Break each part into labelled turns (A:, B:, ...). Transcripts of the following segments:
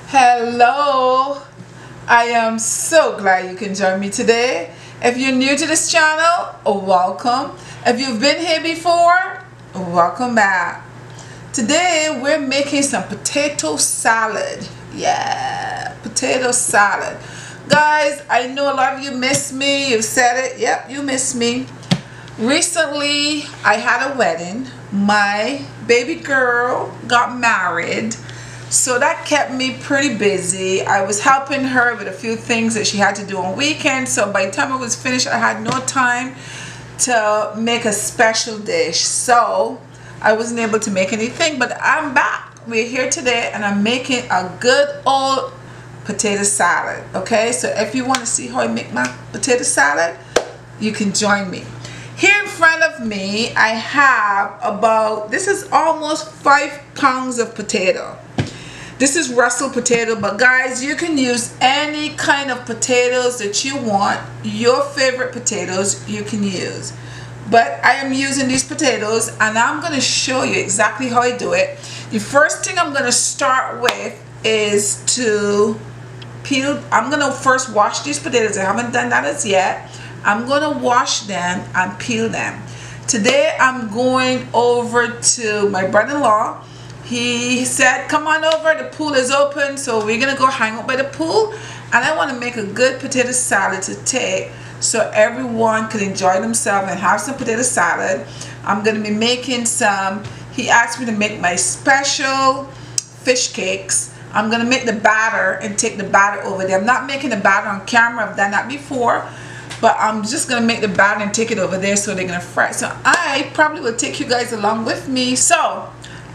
A: Hello, I am so glad you can join me today. If you're new to this channel, welcome. If you've been here before, welcome back. Today we're making some potato salad. Yeah, potato salad. Guys, I know a lot of you missed me. You've said it. Yep, you missed me. Recently I had a wedding. My baby girl got married. So that kept me pretty busy. I was helping her with a few things that she had to do on weekends. So by the time I was finished, I had no time to make a special dish. So I wasn't able to make anything, but I'm back. We're here today and I'm making a good old potato salad. Okay, so if you want to see how I make my potato salad, you can join me. Here in front of me, I have about, this is almost 5 pounds of potato. This is russet potato, but guys, you can use any kind of potatoes that you want. Your favorite potatoes you can use. But I am using these potatoes and I'm going to show you exactly how I do it. The first thing I'm going to start with is to peel. I'm going to first wash these potatoes. I haven't done that as yet. I'm going to wash them and peel them. Today I'm going over to my brother-in-law. He said, come on over, the pool is open, so we're gonna go hang out by the pool. And I want to make a good potato salad to take so everyone can enjoy themselves and have some potato salad. I'm gonna be making some, he asked me to make my special fish cakes. I'm gonna make the batter and take the batter over there. I'm not making the batter on camera, I've done that before, but I'm just gonna make the batter and take it over there so they're gonna fry. So I probably will take you guys along with me. So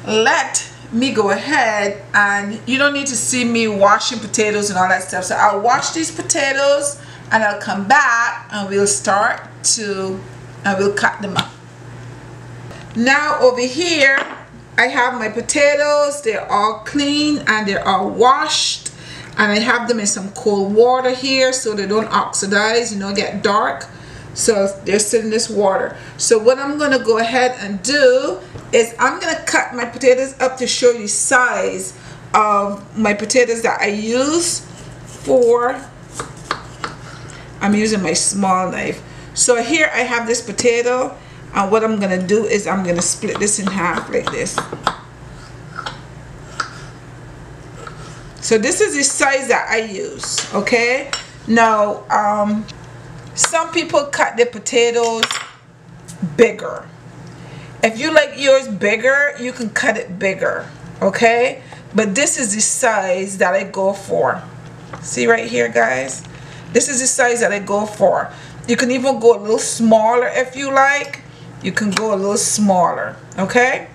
A: let me go ahead, and you don't need to see me washing potatoes and all that stuff. So I'll wash these potatoes and I'll come back and we'll cut them up. Now over here I have my potatoes. They're all clean and they're all washed, and I have them in some cold water here so they don't oxidize, you know, get dark. So they're sitting in this water. So what I'm going to go ahead and do is I'm going to cut my potatoes up to show you the size of my potatoes that I use for, I'm using my small knife. So here I have this potato, and what I'm going to do is I'm going to split this in half like this. So this is the size that I use, okay? Now, some people cut their potatoes bigger. If you like yours bigger, you can cut it bigger, okay? But this is the size that I go for. See right here, guys? This is the size that I go for. You can even go a little smaller if you like. You can go a little smaller, okay?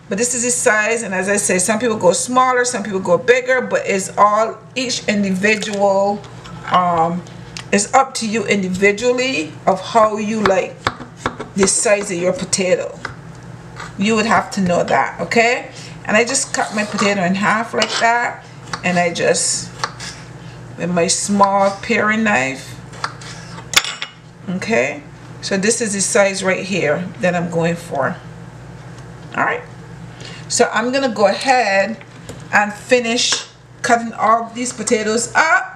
A: But this is the size, and as I say, some people go smaller, some people go bigger, but it's all each individual. It's up to you individually of how you like the size of your potato. You would have to know that, okay? And I just cut my potato in half like that, and I just, with my small paring knife, okay? So this is the size right here that I'm going for. Alright? So I'm gonna go ahead and finish cutting all these potatoes up,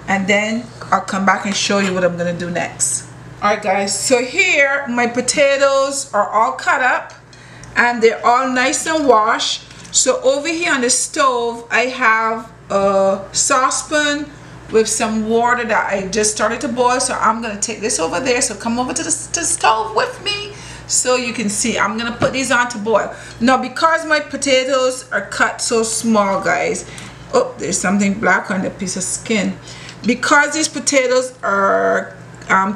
A: and then I'll come back and show you what I'm gonna do next. Alright guys, so here my potatoes are all cut up and they're all nice and washed. So over here on the stove I have a saucepan with some water that I just started to boil. So I'm gonna take this over there. So come over to the stove with me so you can see. I'm gonna put these on to boil. Now because my potatoes are cut so small, guys, oh, there's something black on the piece of skin. Because these potatoes are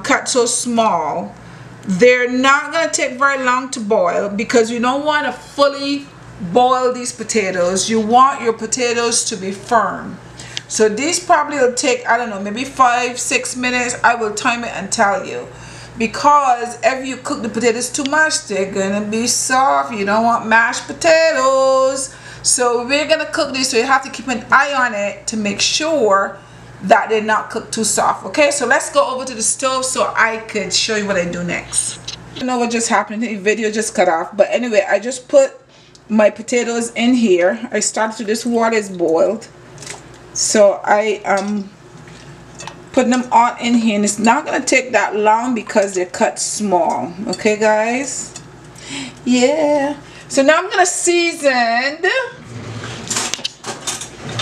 A: cut so small, they're not going to take very long to boil, because you don't want to fully boil these potatoes. You want your potatoes to be firm. So these probably will take, I don't know, maybe 5-6 minutes. I will time it and tell you. Because if you cook the potatoes too much, they're going to be soft. You don't want mashed potatoes. So we're going to cook these, so you have to keep an eye on it to make sure that they're not cooked too soft. Okay, so let's go over to the stove so I could show you what I do next. I don't know what just happened. The video just cut off, but anyway, I just put my potatoes in here. I started to, this water is boiled, So I am putting them all in here, and it's not going to take that long because they're cut small. Okay, guys? Yeah. So now I'm going to season.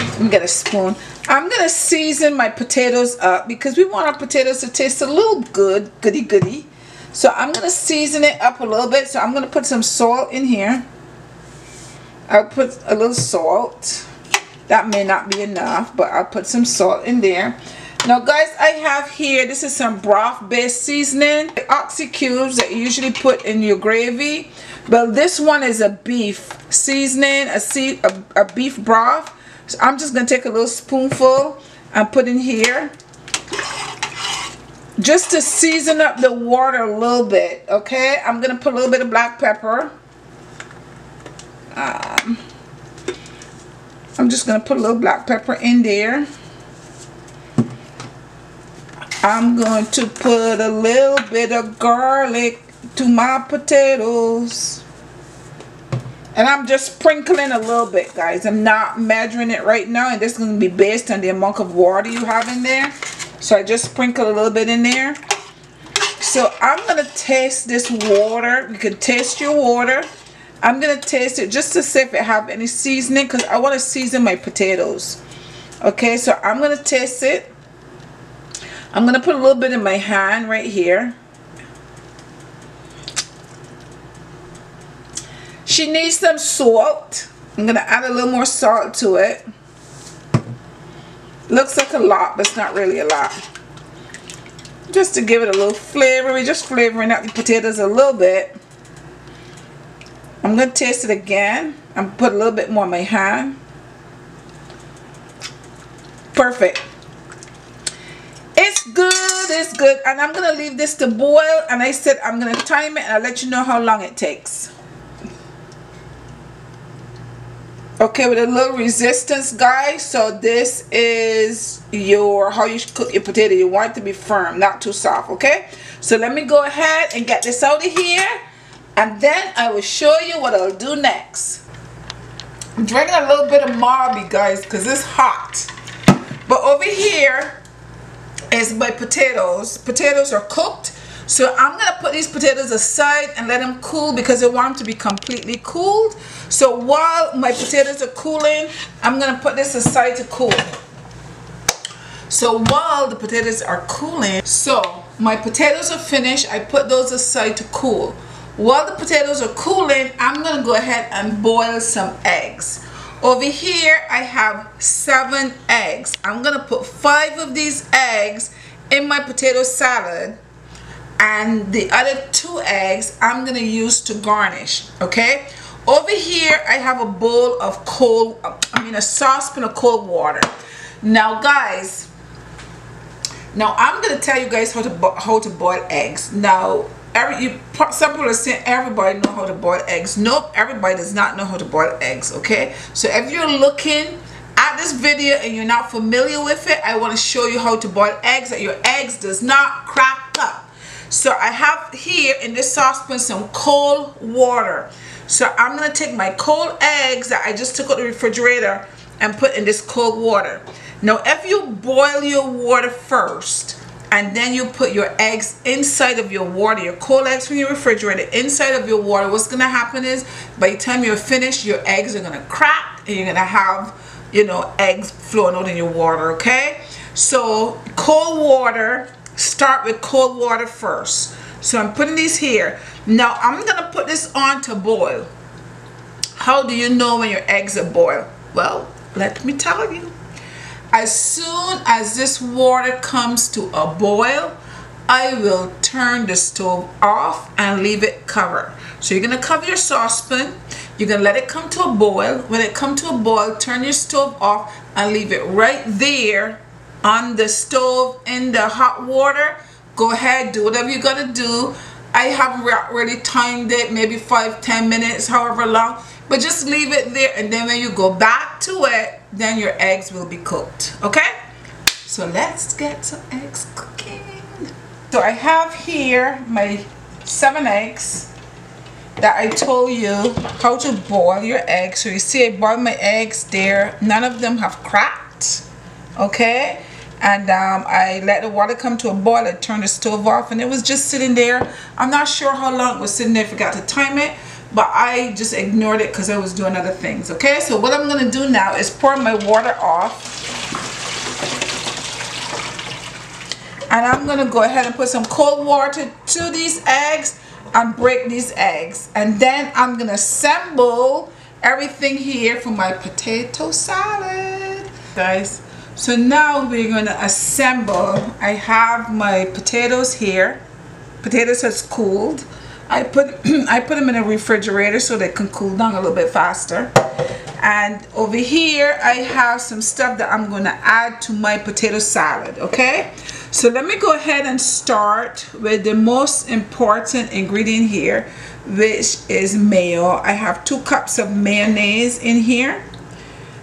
A: Let me get a spoon. I'm going to season my potatoes up because we want our potatoes to taste a little good, goody. So I'm going to season it up a little bit. So I'm going to put some salt in here. I'll put a little salt. That may not be enough, but I'll put some salt in there. Now guys, I have here, this is some broth based seasoning. The oxy cubes that you usually put in your gravy. But this one is a beef seasoning, a beef broth. So I'm just going to take a little spoonful and put in here. Just to season up the water a little bit, okay? I'm going to put a little bit of black pepper. I'm just going to put a little black pepper in there. I'm going to put a little bit of garlic to my potatoes. And I'm just sprinkling a little bit, guys. I'm not measuring it right now. And this is going to be based on the amount of water you have in there. So I just sprinkle a little bit in there. So I'm going to taste this water. You can taste your water. I'm going to taste it just to see if it have any seasoning, because I want to season my potatoes. Okay, so I'm going to taste it. I'm going to put a little bit in my hand right here. She needs some salt. I'm going to add a little more salt to it. Looks like a lot, but it's not really a lot. Just to give it a little flavor. We're just flavoring up the potatoes a little bit. I'm going to taste it again. I'm going to put a little bit more in my hand. Perfect. It's good, it's good. And I'm going to leave this to boil. And I said I'm going to time it and I'll let you know how long it takes. Okay, with a little resistance, guys. So this is how you cook your potato. You want it to be firm, not too soft, okay? So let me go ahead and get this out of here. And then I will show you what I'll do next. I'm drinking a little bit of Marby, guys, because it's hot. But over here is my potatoes. Potatoes are cooked. So I'm going to put these potatoes aside and let them cool because I want them to be completely cooled. So while my potatoes are cooling, I'm going to put this aside to cool. So while the potatoes are cooling, so my potatoes are finished. I put those aside to cool. While the potatoes are cooling, I'm going to go ahead and boil some eggs. Over here, I have 7 eggs. I'm going to put 5 of these eggs in my potato salad. And the other 2 eggs, I'm going to use to garnish. Okay? Over here, I have a bowl of a saucepan of cold water. Now, guys, I'm going to tell you guys how to boil eggs. Now, some people are saying everybody know how to boil eggs. Nope, everybody does not know how to boil eggs, okay? So if you're looking at this video and you're not familiar with it, I want to show you how to boil eggs, that your eggs does not crack up. So I have here in this saucepan some cold water. So I'm going to take my cold eggs that I just took out the refrigerator and put in this cold water. Now if you boil your water first, and then you put your eggs inside of your water, your cold eggs from your refrigerator inside of your water, what's going to happen is by the time you're finished, your eggs are going to crack and you're going to have, eggs flowing out in your water, okay? So cold water, start with cold water first. So I'm putting these here. Now I'm going to put this on to boil. How do you know when your eggs are boiled? Well, let me tell you. As soon as this water comes to a boil, I will turn the stove off and leave it covered. So you're going to cover your saucepan. You're going to let it come to a boil. When it comes to a boil, turn your stove off and leave it right there on the stove in the hot water. Go ahead, do whatever you're going to do. I haven't really timed it, maybe 5-10 minutes, however long. But just leave it there, and then when you go back to it, then your eggs will be cooked. Okay? So let's get some eggs cooking. So I have here my 7 eggs that I told you how to boil your eggs. So you see I boiled my eggs there. None of them have cracked. okay? And I let the water come to a boil. I turned the stove off, and it was just sitting there. I'm not sure how long it was sitting there, forgot to time it, but I just ignored it because I was doing other things, okay? So what I'm gonna do now is pour my water off, and I'm gonna go ahead and put some cold water to these eggs and break these eggs, and then I'm gonna assemble everything here for my potato salad, guys. So now we're gonna assemble. I have my potatoes here. Potatoes has cooled. I put them in a refrigerator so they can cool down a little bit faster. And over here I have some stuff that I'm gonna add to my potato salad, okay? So let me go ahead and start with the most important ingredient here, which is mayo. I have 2 cups of mayonnaise in here.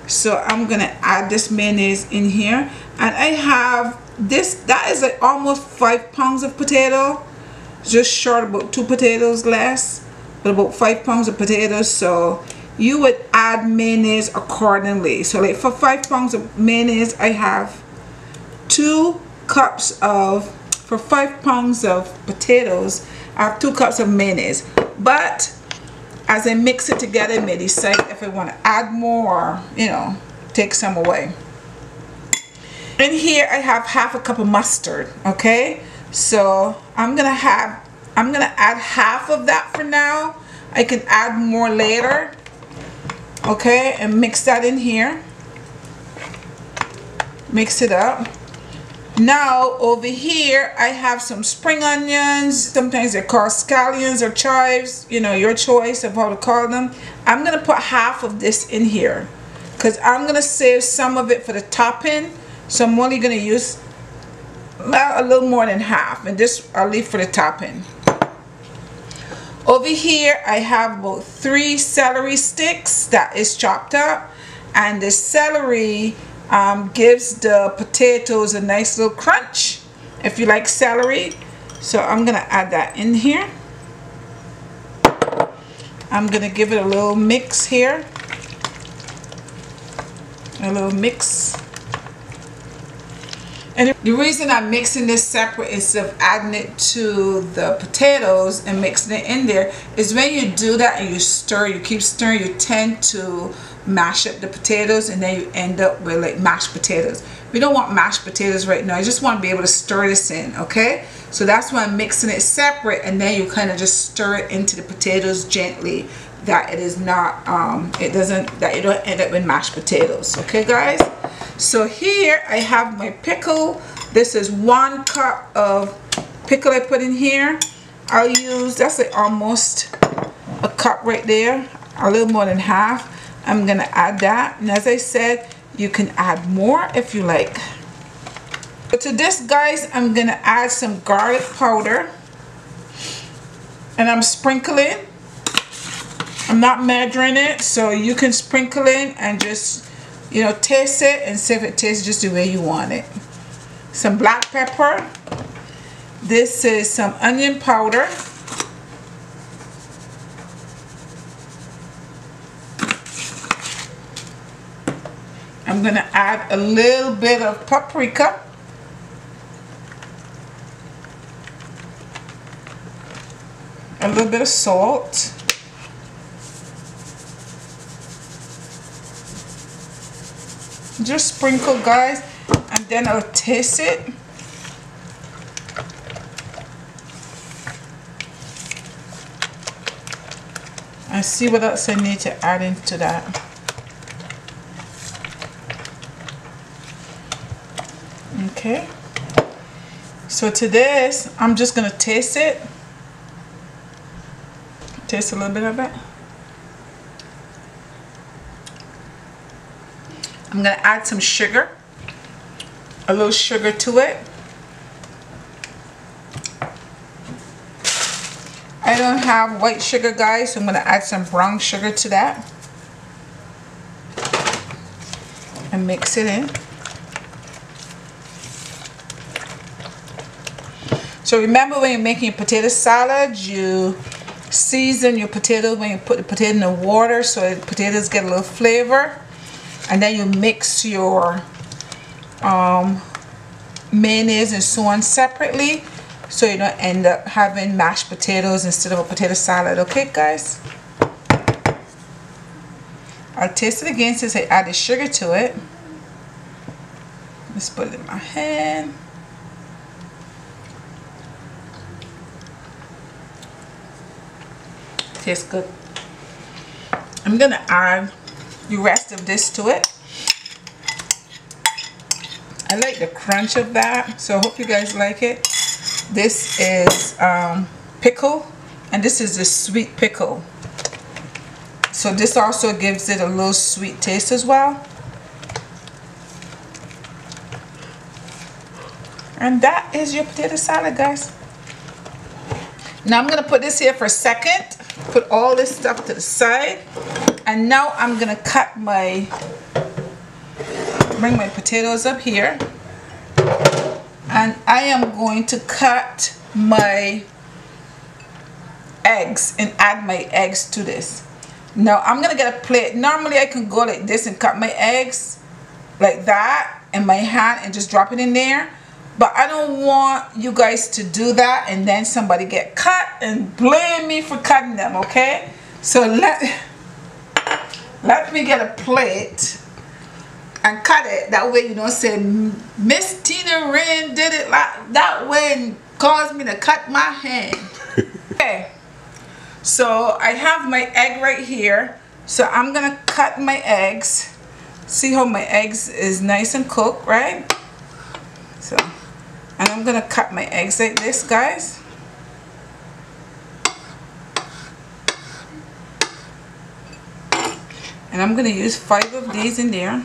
A: So I'm gonna add this mayonnaise in here, and I have this, that is like almost 5 pounds of potato, just short about 2 potatoes less, but about 5 pounds of potatoes. So you would add mayonnaise accordingly. So like for 5 pounds of mayonnaise, I have 2 cups of, for 5 pounds of potatoes, I have 2 cups of mayonnaise. But as I mix it together, I may decide if I want to add more, you know, take some away. In here I have half a cup of mustard, okay? So I'm gonna add half of that for now. I can add more later, okay? And mix that in here. Mix it up. Now over here I have some spring onions. Sometimes they're called scallions or chives, you know, your choice of how to call them. I'm gonna put half of this in here because I'm gonna save some of it for the topping. So I'm only gonna use a little more than half, and this I'll leave for the topping. Over here I have about 3 celery sticks that is chopped up, and the celery gives the potatoes a nice little crunch if you like celery. So I'm gonna add that in here. I'm gonna give it a little mix here, a little mix. And the reason I'm mixing this separate instead of adding it to the potatoes and mixing it in there is when you do that and you stir, you keep stirring, you tend to mash up the potatoes, and then you end up with like mashed potatoes. We don't want mashed potatoes right now. I just want to be able to stir this in, okay? So that's why I'm mixing it separate, and then you kind of just stir it into the potatoes gently, that it is not that you don't end up with mashed potatoes, okay guys? So here I have my pickle. This is 1 cup of pickle I put in here. I'll use, that's like almost a cup right there, a little more than half. I'm gonna add that, and as I said, you can add more if you like. But to this, guys, I'm gonna add some garlic powder, and I'm sprinkling. I'm not measuring it, so you can sprinkle in and just, you know, taste it and see if it tastes just the way you want it. Some black pepper. This is some onion powder. I'm gonna add a little bit of paprika. A little bit of salt. Just sprinkle, guys, and then I'll taste it. And see what else I need to add into that. Okay, so to this, I'm just gonna taste it. Taste a little bit of it. I'm gonna add some sugar, a little sugar to it. I don't have white sugar, guys, so I'm gonna add some brown sugar to that and mix it in. So remember, when you're making your potato salad, you season your potatoes when you put the potato in the water so the potatoes get a little flavor, and then you mix your mayonnaise and so on separately, so you don't end up having mashed potatoes instead of a potato salad. Okay guys, I'll taste it again since I added sugar to it. Let's put it in my hand. Tastes good. I'm gonna add the rest of this to it. I like the crunch of that, so I hope you guys like it. This is pickle, and this is the sweet pickle. So this also gives it a little sweet taste as well. And that is your potato salad, guys. Now I'm gonna put this here for a second. Put all this stuff to the side, and now I'm gonna bring my potatoes up here, and I am going to cut my eggs and add my eggs to this. Now I'm gonna get a plate. Normally I can go like this and cut my eggs like that in my hand and just drop it in there, but I don't want you guys to do that and then somebody get cut and blame me for cutting them. Okay, so let me get a plate and cut it. That way you don't say Miss Tinaraine did it like that way and caused me to cut my hand. Okay, so I have my egg right here, so I'm gonna cut my eggs. See how my eggs is nice and cooked, right? So, and I'm gonna cut my eggs like this, guys. And I'm gonna use 5 of these in there.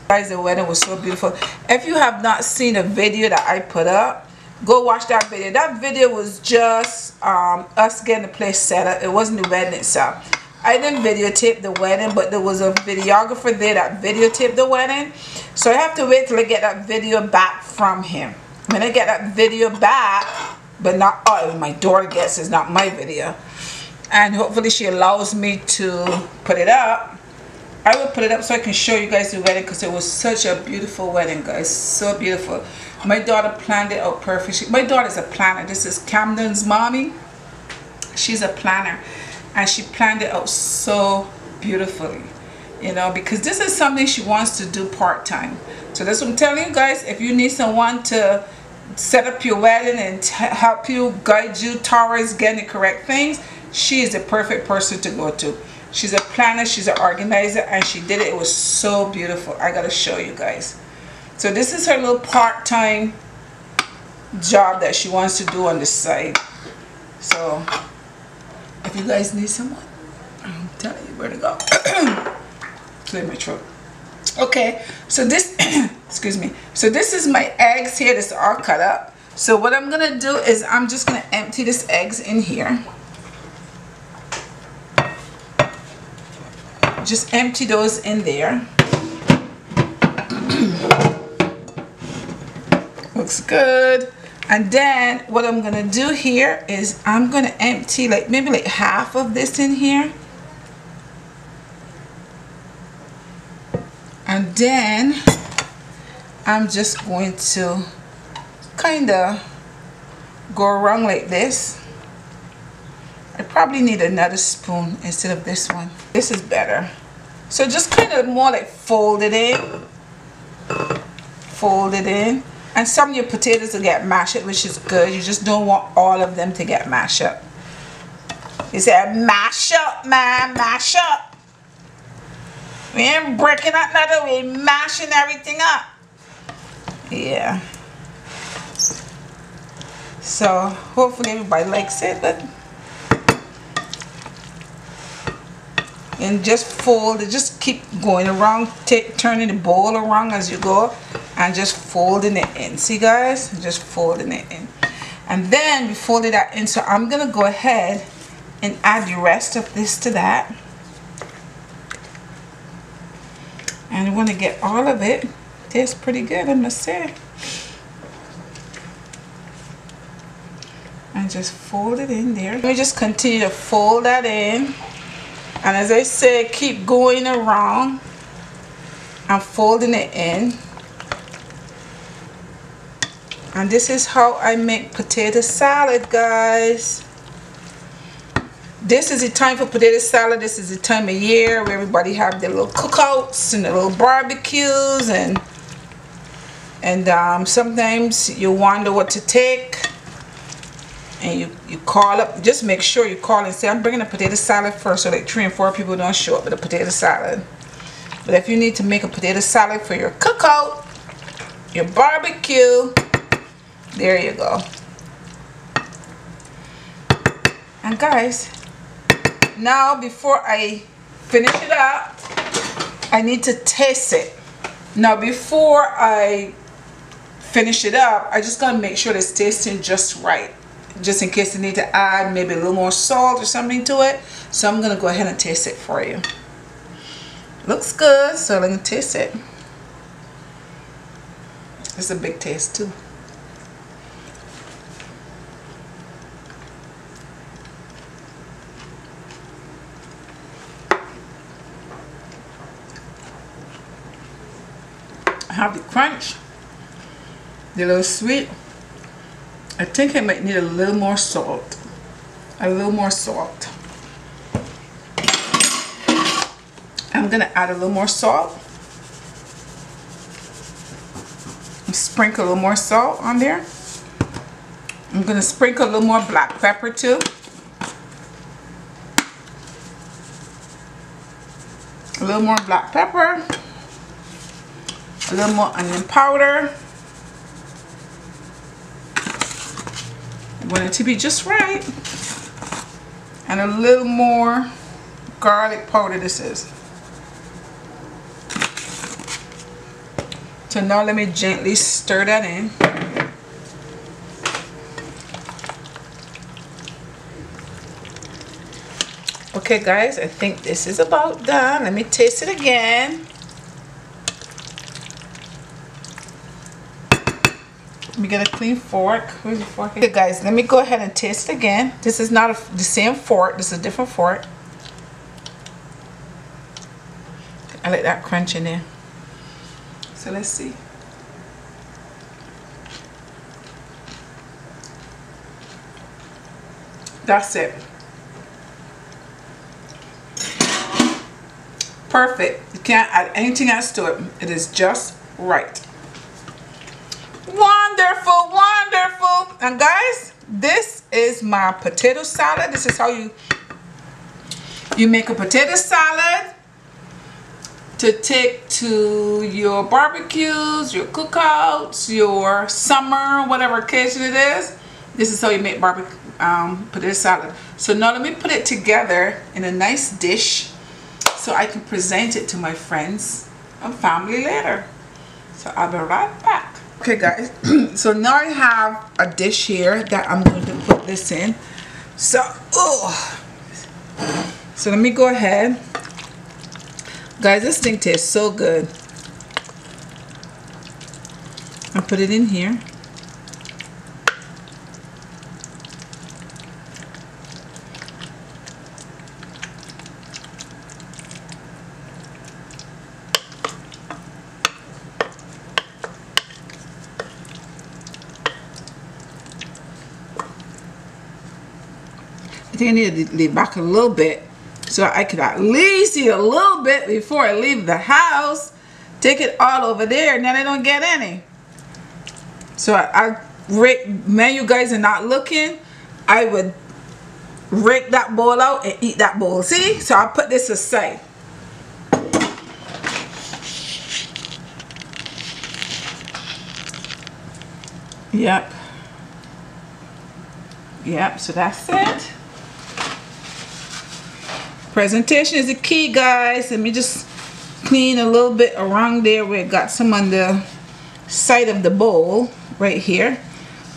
A: Guys, the wedding was so beautiful. If you have not seen a video that I put up, go watch that video. That video was just us getting the place set up. It wasn't the wedding itself. I didn't videotape the wedding, but there was a videographer there that videotaped the wedding. So I have to wait till I get that video back from him. When I get that video back, but not my daughter gets, it's not my video, and hopefully she allows me to put it up, I will put it up so I can show you guys the wedding, because it was such a beautiful wedding, guys. So beautiful. My daughter planned it out perfectly. My daughter's a planner. This is Camden's mommy. She's a planner, and she planned it out so beautifully, you know, because this is something she wants to do part-time. So that's what I'm telling you guys. If you need someone to set up your wedding and help you, guide you towards getting the correct things, she is the perfect person to go to. She's a planner, she's an organizer, and she did it. It was so beautiful. I gotta show you guys. So this is her little part-time job that she wants to do on the side. So if you guys need someone, I'm telling you where to go. Clear my throat. Okay, so this excuse me, so this is my eggs here. This is all cut up. So what I'm gonna do is I'm just gonna empty this eggs in here. Just empty those in there. Looks good. And then what I'm gonna do here is I'm gonna empty maybe like half of this in here. And then I'm just going to kind of go around like this. I probably need another spoon instead of this one. This is better. So just kind of more like fold it in. Fold it in. And some of your potatoes will get mashed up, which is good. You just don't want all of them to get mashed up. You said mash up, man, mash up. We ain't breaking up nothing, we're mashing everything up. Yeah. So hopefully everybody likes it, but and just fold it, just keep going around, turning the bowl around as you go, and just folding it in. See guys, just folding it in. And then we folded that in, so I'm gonna go ahead and add the rest of this to that. And I'm gonna get all of it. Tastes pretty good, I must say. And and just fold it in there. Let me just continue to fold that in, and as I say, keep going around and folding it in. And this is how I make potato salad, guys. This is the time for potato salad. This is the time of year where everybody have their little cookouts and their little barbecues, and sometimes you wonder what to take, and you call up. Just make sure you call and say, I'm bringing a potato salad first, so like 3 and 4 people don't show up with a potato salad. But if you need to make a potato salad for your cookout, your barbecue, there you go. And guys, now before I finish it up, I need to taste it. Now before I finish it up, I just gotta make sure it's tasting just right, just in case I need to add maybe a little more salt or something to it. So I'm gonna go ahead and taste it for you. Looks good, so let me taste it. It's a big taste too. I have the crunch, the little sweet. I think I might need a little more salt. A little more salt. I'm gonna add a little more salt. Sprinkle a little more salt on there. I'm gonna sprinkle a little more black pepper too. A little more black pepper. A little more onion powder. I want it to be just right. And a little more garlic powder. This is. So now let me gently stir that in. Okay guys, I think this is about done. Let me taste it again. Let me get a clean fork. Where's the fork? Okay guys, let me go ahead and taste it again. This is not the same fork. This is a different fork. I like that crunch in there. So let's see. That's it. Perfect. You can't add anything else to it. It is just right. Wonderful, wonderful. And guys, this is my potato salad. This is how you make a potato salad to take to your barbecues, your cookouts, your summer, whatever occasion it is. This is how you make potato salad. So now let me put it together in a nice dish so I can present it to my friends and family later. So I'll be right back. Okay guys, so now I have a dish here that I'm going to put this in. So, so let me go ahead. Guys, this thing tastes so good. I'll put it in here. I think I need to leave back a little bit so I could at least eat a little bit before I leave the house. Take it all over there and then I don't get any. So I man, you guys are not looking, I would rake that bowl out and eat that bowl. See? So I'll put this aside. Yep. Yep, so that's it. Presentation is the key, guys. Let me just clean a little bit around there where it got some on the side of the bowl right here.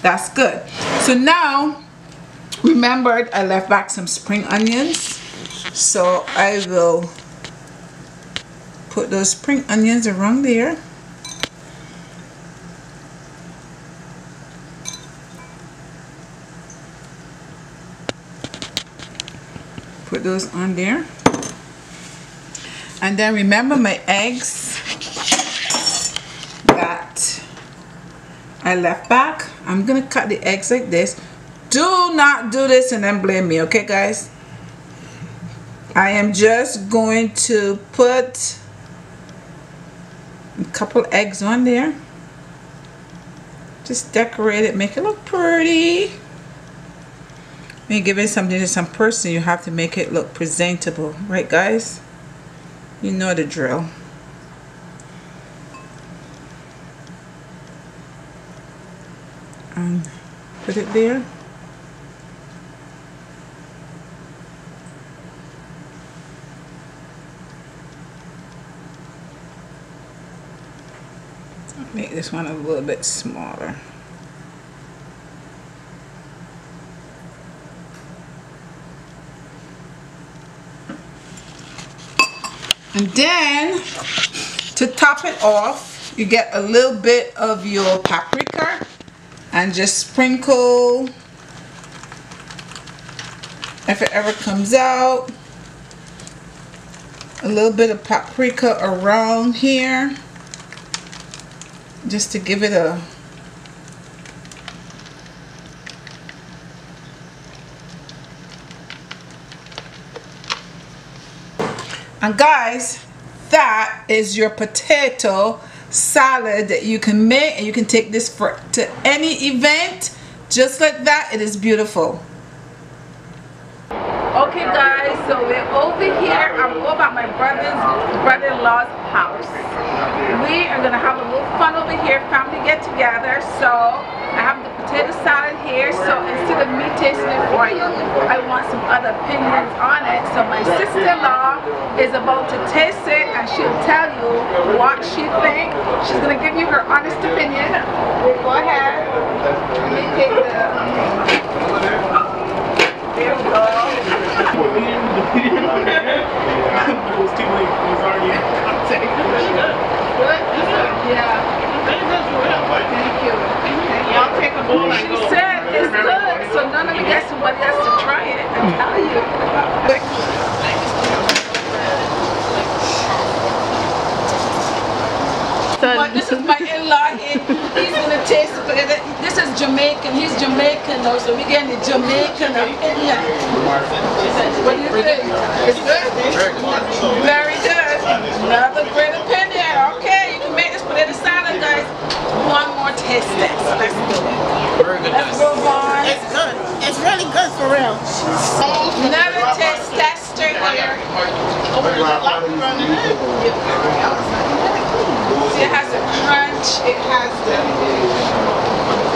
A: That's good. So now, remembered I left back some spring onions, so I will put those spring onions around there. put those on there. And then remember my eggs that I left back. I'm gonna cut the eggs like this. Do not do this and then blame me, okay guys? I am just going to put a couple eggs on there. Just decorate it, make it look pretty. When you give it something to some person, you have to make it look presentable, right guys? You know the drill. And put it there. Make this one a little bit smaller. And then to top it off, you get a little bit of your paprika and just sprinkle, if it ever comes out, a little bit of paprika around here, just to give it a and guys, that is your potato salad that you can make, and you can take this to any event just like that. It is beautiful. Okay guys, so we're over here. I'm over at my brother-in-law's house. We are gonna have a little fun over here, family get together. So I have the potato salad here. So instead of me tasting it for you, I want some other opinions on it. So my sister-in-law is about to taste it and she'll tell you what she thinks. She's gonna give you her honest opinion. Go ahead. Let me take the there we go. It was too late. It was already good? Yeah. Thank you. Y'all take a bowl and go. She said it's good, so none of you get somebody else to try it and tell you. But this is my in-law here. He's gonna taste it. This is Jamaican. He's Jamaican though, so we get the Jamaican opinion. What do you think? It's good? Very good. Very good. Another great opinion. Okay, you can make this potato salad, guys. One more taste test. Let's do it. Very good. Let's move on.
B: It's good. It's really good for real.
A: Another taste tester here. See, it has a crunch, it has the,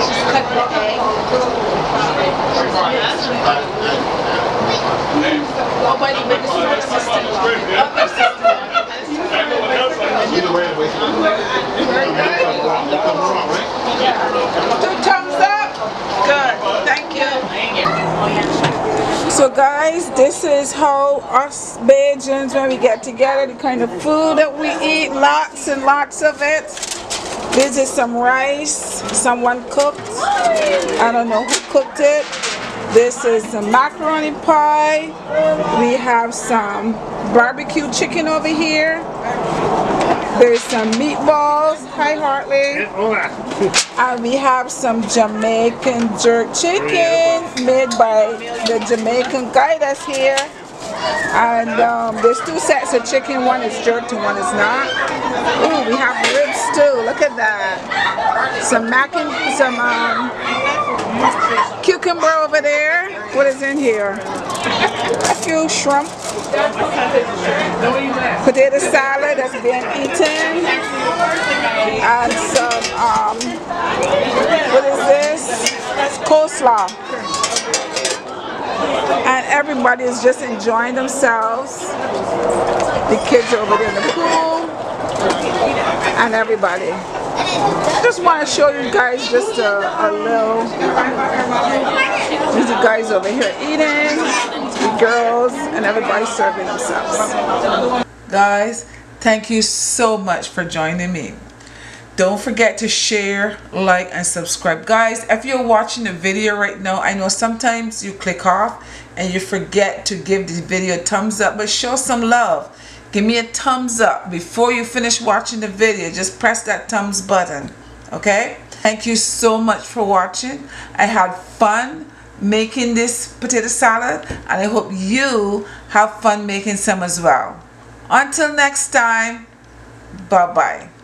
A: just cut the egg. Nobody but this is my sister. Other sister. Very good. 2 thumbs up. Good. Thank you. So guys, this is how us Bajans, when we get together, the kind of food that we eat, lots and lots of it. This is some rice, someone cooked. I don't know who cooked it. This is some macaroni pie. We have some barbecue chicken over here. There's some meatballs. Hi Hartley. And we have some Jamaican jerk chicken made by the Jamaican guy that's here. And there's 2 sets of chicken. One is jerked and one is not. Ooh, we have ribs too. Look at that. Some cucumber over there. What is in here? A few shrimp. Potato salad that's being eaten. And some, what is this? Coleslaw. And everybody is just enjoying themselves. The kids are over there in the pool. And everybody. I just want to show you guys just a little. These are guys over here eating. The girls and everybody serving themselves. Guys, thank you so much for joining me. Don't forget to share, like, and subscribe. Guys, if you're watching the video right now, I know sometimes you click off and you forget to give the video a thumbs up, but show some love. Give me a thumbs up before you finish watching the video. Just press that thumbs button, okay? Thank you so much for watching. I had fun making this potato salad, and I hope you have fun making some as well. Until next time, bye-bye.